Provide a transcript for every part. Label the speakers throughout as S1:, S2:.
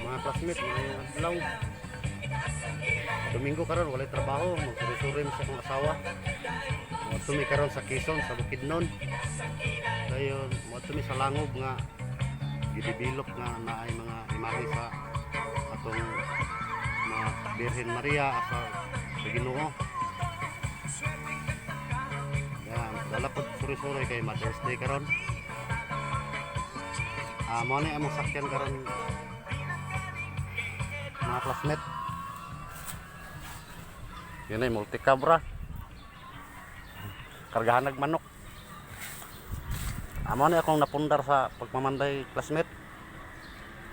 S1: mga classmate, mga adlaw. Domingo karon walay trabaho, magsuri-suri sa akong asawa. Mo tumi karon sa Quezon sa Bukidnon. Dayon mo tumi sa Langob nga gidevelop nga naay mga imahe sa atong mga Birhen Maria asa sa Ginoo. Yan, dala pod suri-suri kay Mother's Day karon. Mo ni among sakyan karon mga classmate. Yan ay multicabra. Kargahan ng manok. Amo ni akong napundar sa pagmamanday classmate.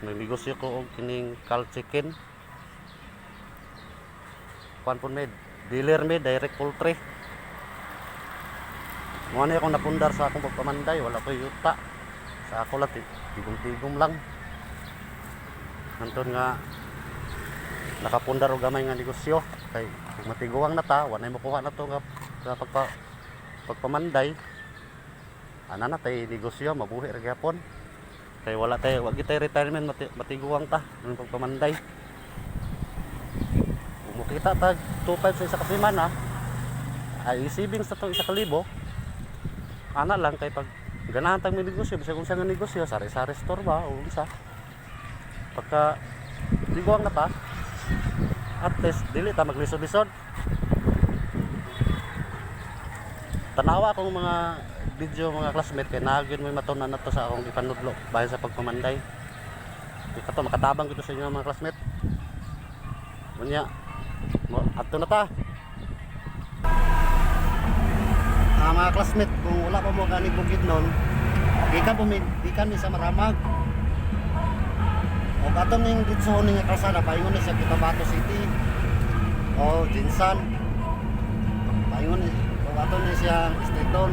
S1: Nagnegosyo ko og kining kal chicken. Kuan pun med, dealer med direct poultry. Amo ni akong napundar sa akong pagpamanday, wala ko yuta. Sa ako lang tigom-tigom lang. Anton nga nakapundar og gamay nga negosyo kay kung matiguang na ta, wala na makuha na to nga pagpamanday. Ana na tay negosyo mabuhi ra gyapon. Kay wala tay wag tay retirement matiguang ta ng pagpamanday. Kung makita ta 2.5 sa isa ka semana, ay savings sa to 1,000. Ana lang kay pag ganahan tang negosyo, bisag unsa nga negosyo, sari-sari store ba o unsa. Pagka tiguang na ta, at least dili ta maglisod-lisod. Tanawa akong mga video mga classmate kay naagyon mo matunan na to sa akong gipanudlo bahin sa pagpamanday. Di ka to makatabang gito sa inyo mga classmate. Unya, adto na ta. Mga classmate, kung wala pa mo ganing Bukidnon, gikan mi sa Maramag. O katon ning ditso ning kalsada paingon ni sa Cotabato City. O Jinsan. Paingon ni o katon ni siya Staton.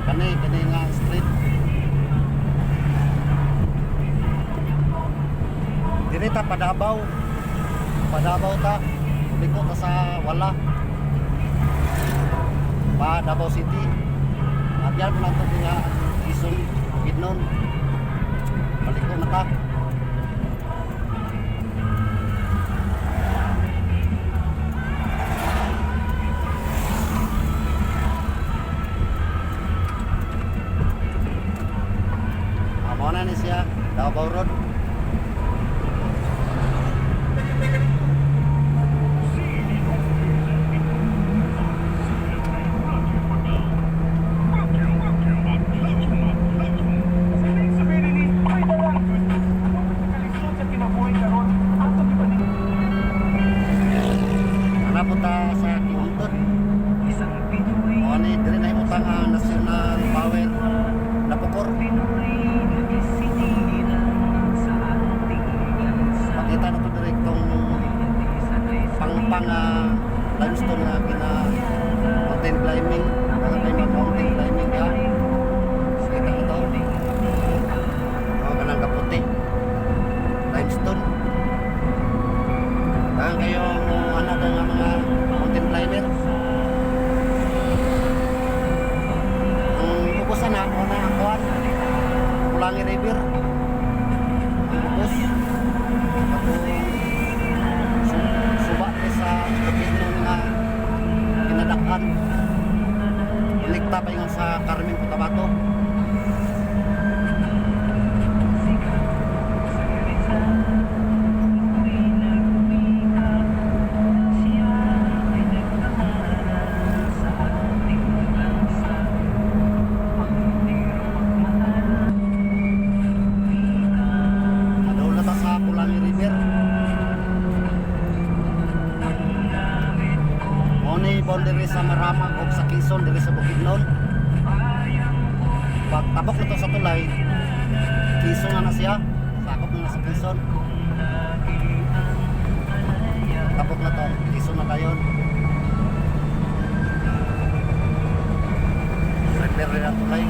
S1: Kani nga street. Direta Padabaw ta, liko ta sa wala pa Davao City. Agyan ko lang ito nga Quezon, Bukidnon. Balik ko na ta. Amo na ni siya Davao Road. Punta sa Kiwangtod. O ni diri na imutang ang National Power Napokor. Makita na ito direktong pang limestone na kina mountain climbing. Mountain climbing ya. Kita ito. O kanang kaputi. Limestone. Kaya kayong anak ng mga mountain climber. Ang ubusan na ako na ang kuwan Pulangi River. Ang ubus suba sa Bukidnon nga kinadakan. Ilikta pa yung sa Carmen Cotabato. Diri sa Maramag o sa Quezon, diri sa Bukidnon. Pag tabok na to sa tulay, Quezon na siya. Sakop na sa Quezon. Tabok na to, Quezon na tayo. Repair rin ang tulay.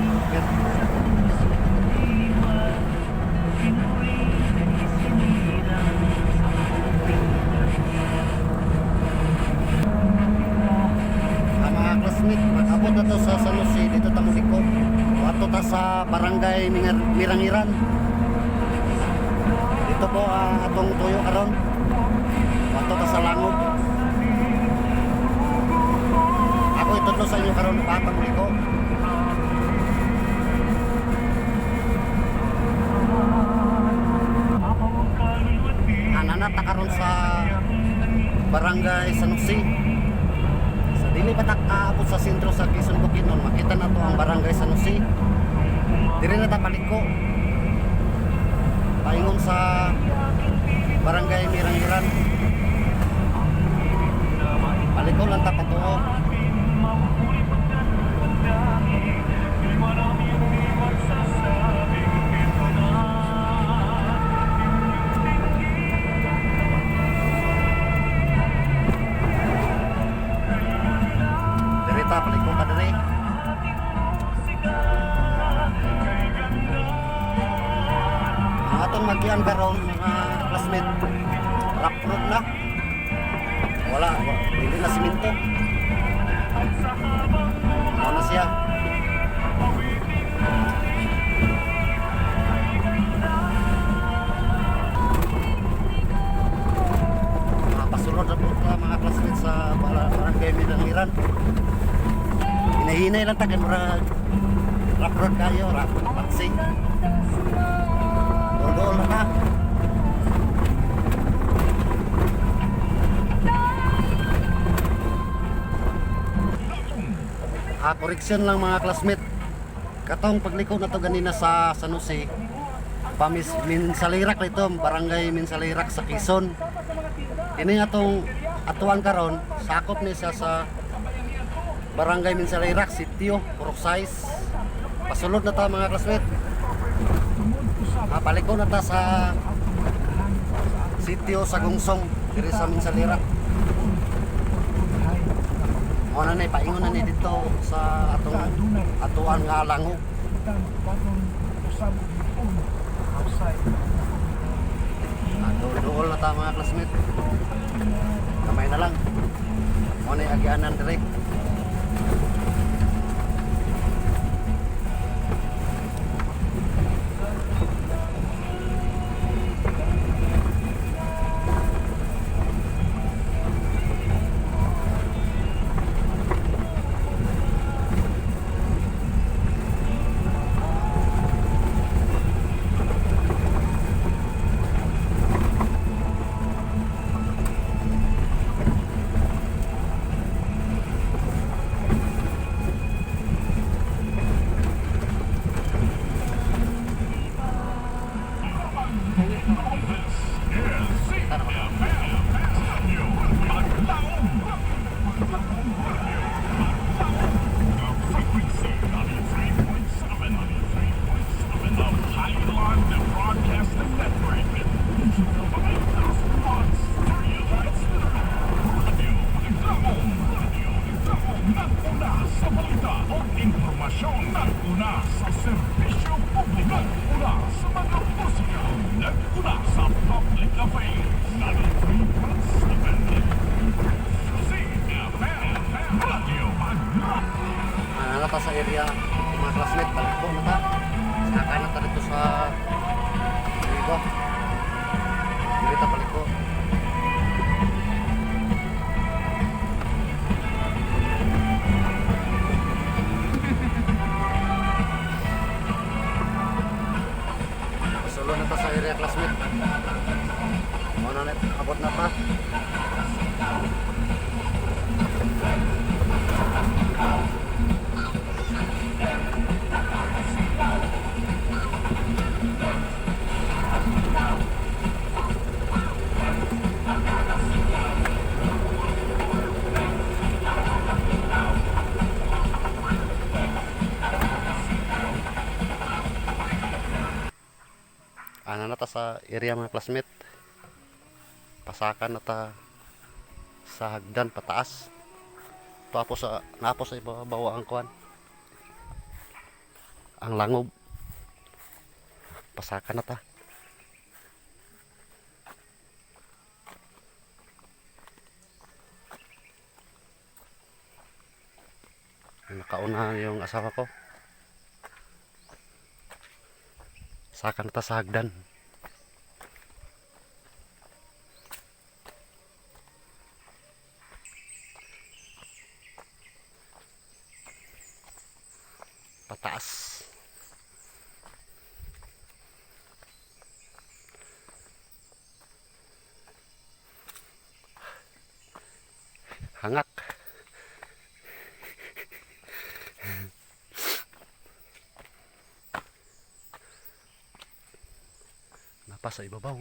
S1: Mga classmate, mag-abot na to sa San Jose, dito tamulikod. barangay Mirangiran. Dito po atong tuyo karon. Ato ta sa Langob. Ako itudlo sa inyo karon patang liko. Anana ta karon sa barangay San Jose. Sa dili pa ta kaabot sa sentro sa Quezon Bukidnon, makita na to ang barangay San Jose. Diri na ta paliko. Paingon sa barangay Mirangiran. Paliko lang ta patuo. Diri ta paliko ka diri. Atong magian karon mga classmate, rock road na. Wala, hindi na simento. Ano na siya? Pasulod na po mga classmates sa barangay Mirangiran. Hinahinay lang tagan rock road kayo, rock taxi. Doon na. Correction lang mga classmate. Katong pagliko na to ganina sa San Jose. Minsalirak ito, barangay Minsalirak sa Quezon. Ini atong atuan karon, sakop ni siya sa barangay Minsalirak, sitio, Purok-Size. Pasulod na ta mga classmate. Paliko na ta sa sitio sa Gungsong, diri sa Minsalirak. Ano na paingon na ni dito sa atong atuan nga Langob. Dool na ta mga classmate. Kamay na lang. Ano na agianan direct. Nata sa area mga classmate, paliko na ta. Saka na ta dito sa dito. Dito ta paliko. Solo na ta sa area classmate. Ano na abot na ta. Ano na ta sa area mga classmate. Pasakan na ta sa hagdan pataas. Tapos sa ibabaw ang kuan. Ang Langob. Pasakan na ta. Nakauna yung asawa ko. pasakan ta sa hagdan. Pataas. Hangak. Napa sa ibabaw.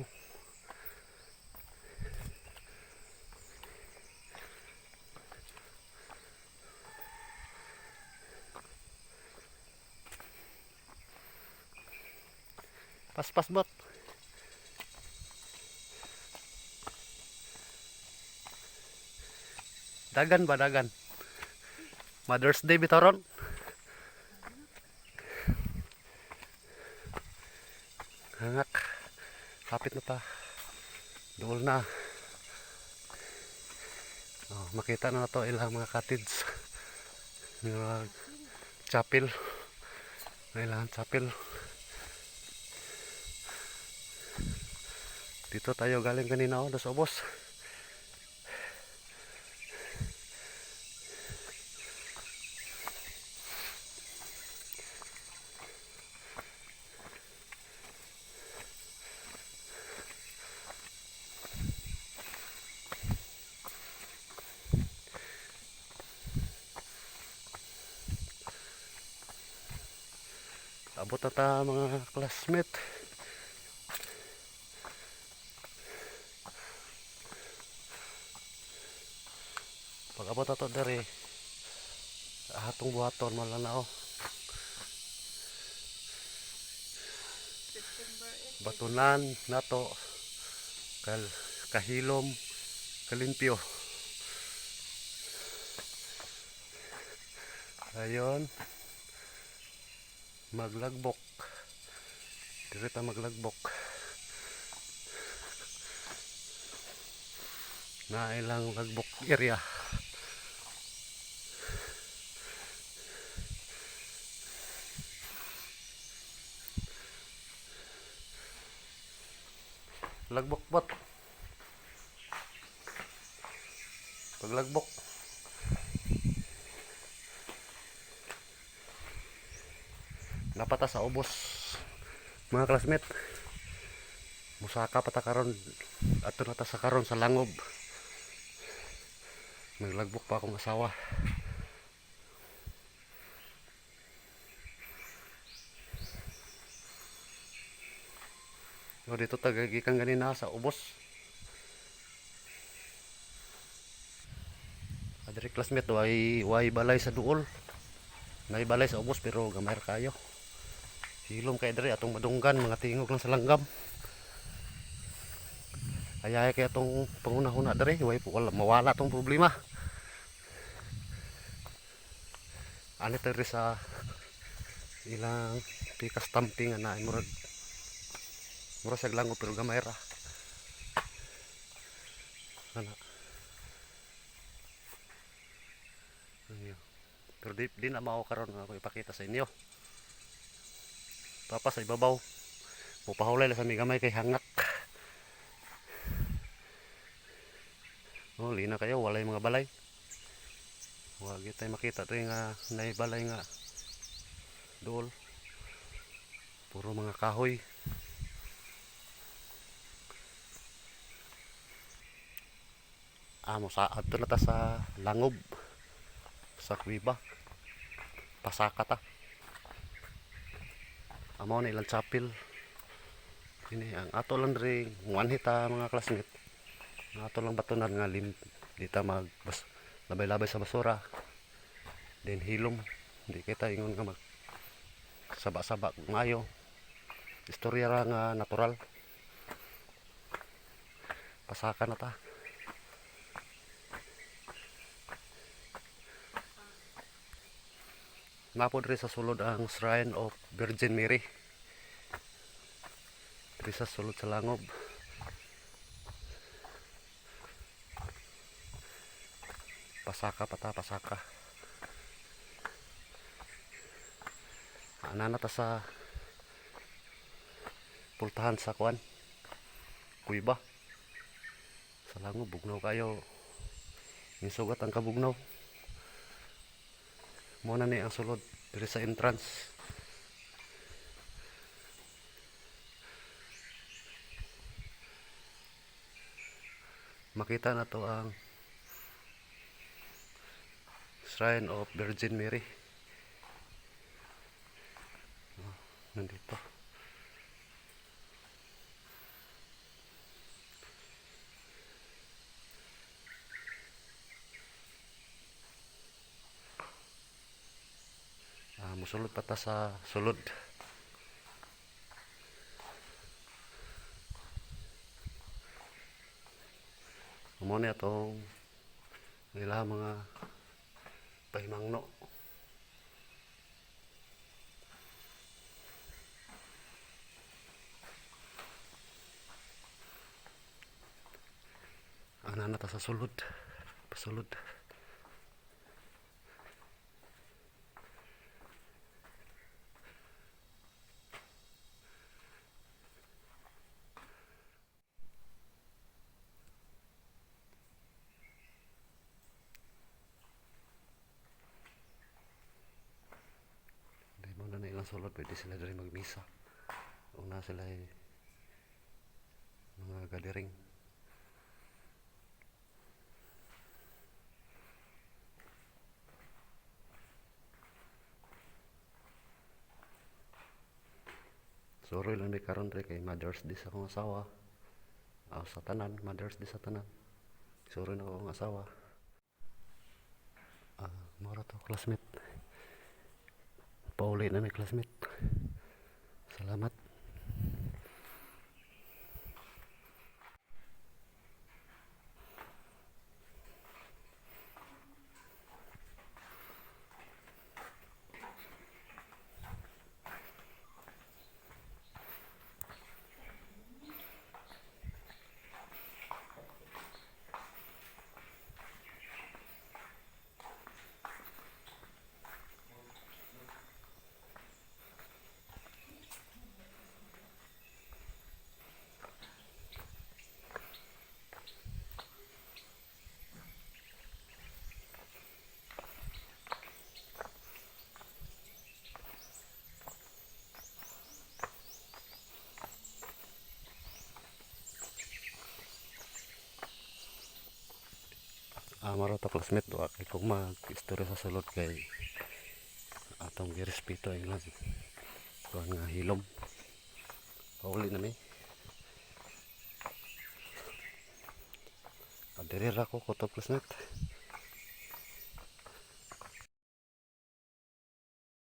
S1: Pas bot. Dagan ba dagan? Mother's Day bitaron. Hangak. Kapit na ta. Duol na. Oh, makita na to ilang mga cottage. Mga chapel. Ilang chapel. Dito tayo galing kanina dos obos. Abot na ta mga classmate. Pag abot na to dari atong buhaton malanao. Batunan nato kahilom kalimpyo. Ayon maglagbok. Direta maglagbok. Na ilang lagbok area. Lagbok bot. Paglagbok. Napata sa ubos. Mga classmate. Musaka pata karon ato na ta sa karon sa langob. Naglagbok pa akong asawa. O dito tagagikan ganina sa ubos. Adri classmate way balay sa duol. Nay balay sa ubos pero gamay ra kayo. Hilom kay diri atong madunggan mga tingog lang sa langgam. Ayay kay atong panguna-huna diri way wala mawala tong problema. Ani diri sa ilang pika stamping na murag sa langob pero gamay ra. Ana. Pero di na mao karon ako ipakita sa inyo. Papa sa ibabaw. Mupahulay lang sa mi gamay kay hangak. Oh, lina kayo walay mga balay. Wa gyud tay makita to nga nay balay nga dool. Puro mga kahoy. Amo sa adto na ta sa langob. Sa Kuiba. Pasaka ta. Amo na ilang chapel. Ini ang ato lang ring wanhita mga classmate. Ang ato lang batunan nga dita labay-labay sa basura. Then hilom. Di kita ingon nga mag saba-saba maayo. Istorya ra nga natural. Pasaka na ta. Napod rin sa sulod ang Shrine of Virgin Mary. Diri sa sulod sa langob. Pasaka pata pasaka. Ana na ta sa pultahan sa kuan. Kuiba. Sa langob bugnaw kayo. Yung sugat ang kabugnaw. Muna ni ang sulod diri sa entrance. Makita na to ang Shrine of Virgin Mary. Nandito. Musulod pa ta sa sulod. Amo ni atong nila mga pahimangno. Ana na ta sa sulod. Pasulod. Dahil mo na ilang sulod, pwede sila dali magmisa. Una sila mga gathering. Suro lang may karon rin kay Mother's Day sa akong asawa. Sa tanan, Mother's Day sa tanan. Suro na akong asawa. Mura to, classmate. Pauli na may classmate. Salamat. Maro to classmate do kay kung mag-istorya sa sulod kay atong girespeto ang lang kuan nga hilom. Pauli na mi. Adiri ra ko to classmate.